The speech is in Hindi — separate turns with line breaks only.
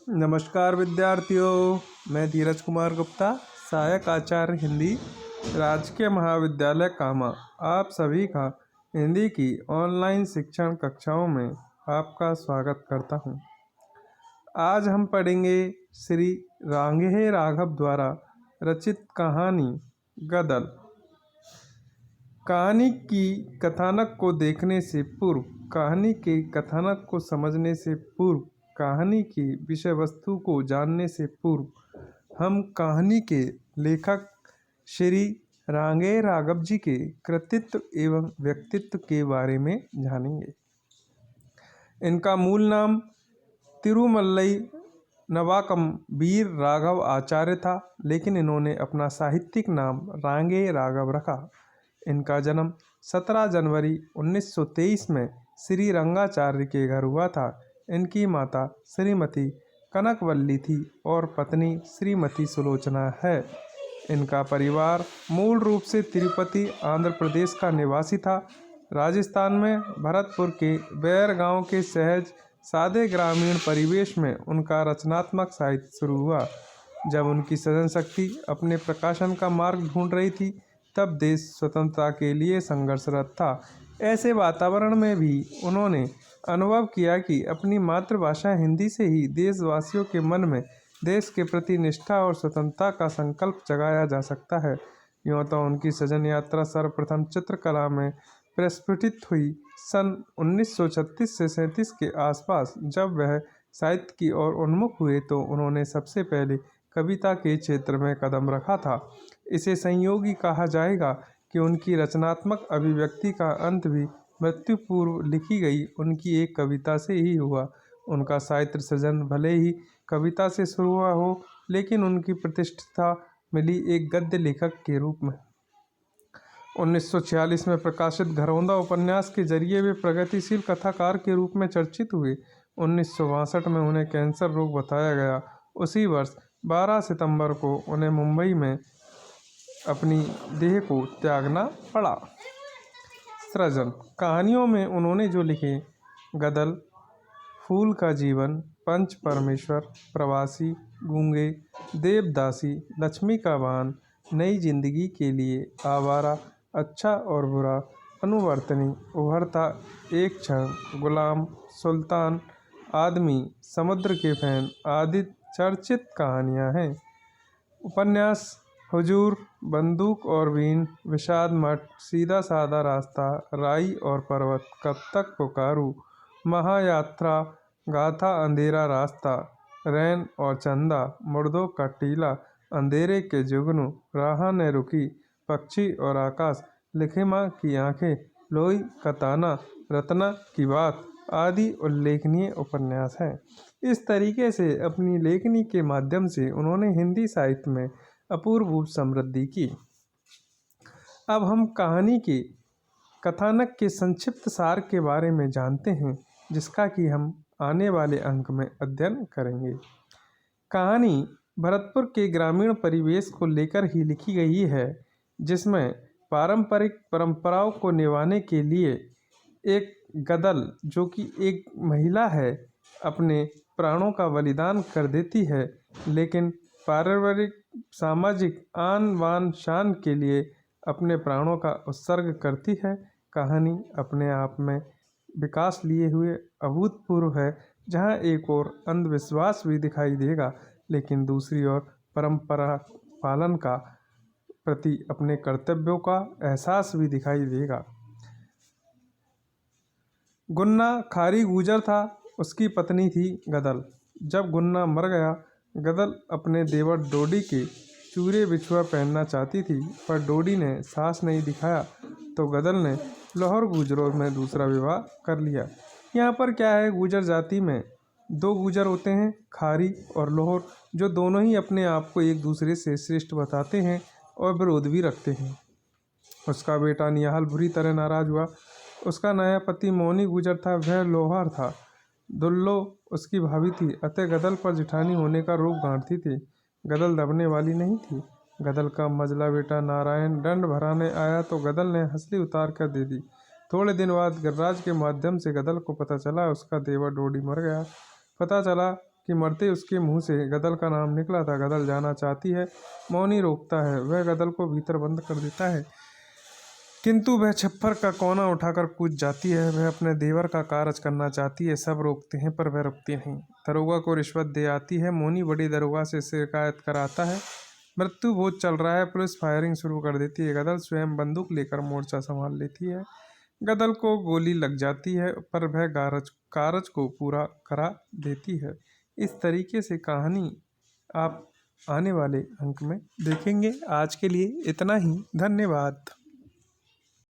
नमस्कार विद्यार्थियों, मैं धीरज कुमार गुप्ता, सहायक आचार्य हिंदी, राजकीय महाविद्यालय कामा। आप सभी का हिंदी की ऑनलाइन शिक्षण कक्षाओं में आपका स्वागत करता हूं। आज हम पढ़ेंगे श्री रांगे राघव द्वारा रचित कहानी गदल। कहानी की कथानक को देखने से पूर्व, कहानी के कथानक को समझने से पूर्व, कहानी की विषय वस्तु को जानने से पूर्व हम कहानी के लेखक श्री रांगे राघव जी के कृतित्व एवं व्यक्तित्व के बारे में जानेंगे। इनका मूल नाम तिरुमल्लई नवाकम वीर राघव आचार्य था, लेकिन इन्होंने अपना साहित्यिक नाम रांगे राघव रखा। इनका जन्म 17 जनवरी 1923 में श्री रंगाचार्य के घर हुआ था। इनकी माता श्रीमती कनकवल्ली थी और पत्नी श्रीमती सुलोचना है। इनका परिवार मूल रूप से तिरुपति आंध्र प्रदेश का निवासी था। राजस्थान में भरतपुर के बैर गांव के सहज सादे ग्रामीण परिवेश में उनका रचनात्मक साहित्य शुरू हुआ। जब उनकी सृजन शक्ति अपने प्रकाशन का मार्ग ढूंढ रही थी, तब देश स्वतंत्रता के लिए संघर्षरत था। ऐसे वातावरण में भी उन्होंने अनुभव किया कि अपनी मातृभाषा हिंदी से ही देशवासियों के मन में देश के प्रति निष्ठा और स्वतंत्रता का संकल्प जगाया जा सकता है। यूँ तो उनकी सृजन यात्रा सर्वप्रथम चित्रकला में प्रस्फुटित हुई सन 1936 से 37 के आसपास। जब वह साहित्य की ओर उन्मुख हुए तो उन्होंने सबसे पहले कविता के क्षेत्र में कदम रखा था। इसे संयोगी कहा जाएगा कि उनकी रचनात्मक अभिव्यक्ति का अंत भी मृत्यु पूर्व लिखी गई उनकी एक कविता से ही हुआ। उनका साहित्य सृजन भले ही कविता से शुरू हुआ हो, लेकिन उनकी प्रतिष्ठा मिली एक गद्य लेखक के रूप में। 1946 में प्रकाशित घरौंदा उपन्यास के जरिए वे प्रगतिशील कथाकार के रूप में चर्चित हुए। 1962 में उन्हें कैंसर रोग बताया गया। उसी वर्ष 12 सितंबर को उन्हें मुंबई में अपनी देह को त्यागना पड़ा। सृजन कहानियों में उन्होंने जो लिखे गदल, फूल का जीवन, पंच परमेश्वर, प्रवासी, गूंगे, देवदासी, लक्ष्मी का वाहन, नई जिंदगी के लिए, आवारा, अच्छा और बुरा, अनुवर्तनी, उभरता एक क्षण, गुलाम, सुल्तान, आदमी, समुद्र के फैन आदि चर्चित कहानियाँ हैं। उपन्यास हुजूर, बंदूक और बीन, विषाद मठ, सीधा साधा रास्ता, राई और पर्वत, कब तक पुकारूं, महायात्रा, गाथा, अंधेरा रास्ता, रैन और चंदा, मुर्दों का टीला, अंधेरे के जुगनू, राह ने रुकी, पक्षी और आकाश, लिखे माँ की आंखें, लोई का ताना, रत्ना की बात आदि उल्लेखनीय उपन्यास हैं। इस तरीके से अपनी लेखनी के माध्यम से उन्होंने हिंदी साहित्य में अपूर्व समृद्धि की। अब हम कहानी के कथानक के संक्षिप्त सार के बारे में जानते हैं, जिसका कि हम आने वाले अंक में अध्ययन करेंगे। कहानी भरतपुर के ग्रामीण परिवेश को लेकर ही लिखी गई है, जिसमें पारंपरिक परंपराओं को निभाने के लिए एक गदल, जो कि एक महिला है, अपने प्राणों का बलिदान कर देती है, लेकिन पारिवारिक, सामाजिक आन बान शान के लिए अपने प्राणों का उत्सर्ग करती है। कहानी अपने आप में विकास लिए हुए अभूतपूर्व है, जहां एक ओर अंधविश्वास भी दिखाई देगा, लेकिन दूसरी ओर परंपरा पालन का प्रति अपने कर्तव्यों का एहसास भी दिखाई देगा। गुन्ना खारी गुजर था, उसकी पत्नी थी गदल। जब गुन्ना मर गया, गदल अपने देवर डोडी के चूरे बिछुआ पहनना चाहती थी, पर डोडी ने साहस नहीं दिखाया, तो गदल ने लाहौर गुजरों में दूसरा विवाह कर लिया। यहाँ पर क्या है, गुजर जाति में दो गुजर होते हैं, खारी और लाहौर, जो दोनों ही अपने आप को एक दूसरे से श्रेष्ठ बताते हैं और विरोध भी रखते हैं। उसका बेटा निहाल बुरी तरह नाराज हुआ। उसका नया पति मौनी गुजर था, वह लोहार था। दुल्लो उसकी भाभी थी, अतः गदल पर जिठानी होने का रूप गांठती थी। गदल दबने वाली नहीं थी। गदल का मझला बेटा नारायण दंड भराने आया तो गदल ने हंसली उतार कर दे दी। थोड़े दिन बाद गिरिराज के माध्यम से गदल को पता चला उसका देवर डोडी मर गया। पता चला कि मरते उसके मुंह से गदल का नाम निकला था। गदल जाना चाहती है, मौनी रोकता है। वह गदल को भीतर बंद कर देता है, किंतु वह छप्पर का कोना उठाकर कूद जाती है। वह अपने देवर का कारज करना चाहती है। सब रोकते हैं पर वह रुकती नहीं। दरोगा को रिश्वत दे आती है। मौनी बड़ी दरोगा से शिकायत कराता है। मृत्यु भोज चल रहा है। पुलिस फायरिंग शुरू कर देती है। गदल स्वयं बंदूक लेकर मोर्चा संभाल लेती है। गदल को गोली लग जाती है पर वह कारज को पूरा करा देती है। इस तरीके से कहानी आप आने वाले अंक में देखेंगे। आज के लिए इतना ही। धन्यवाद।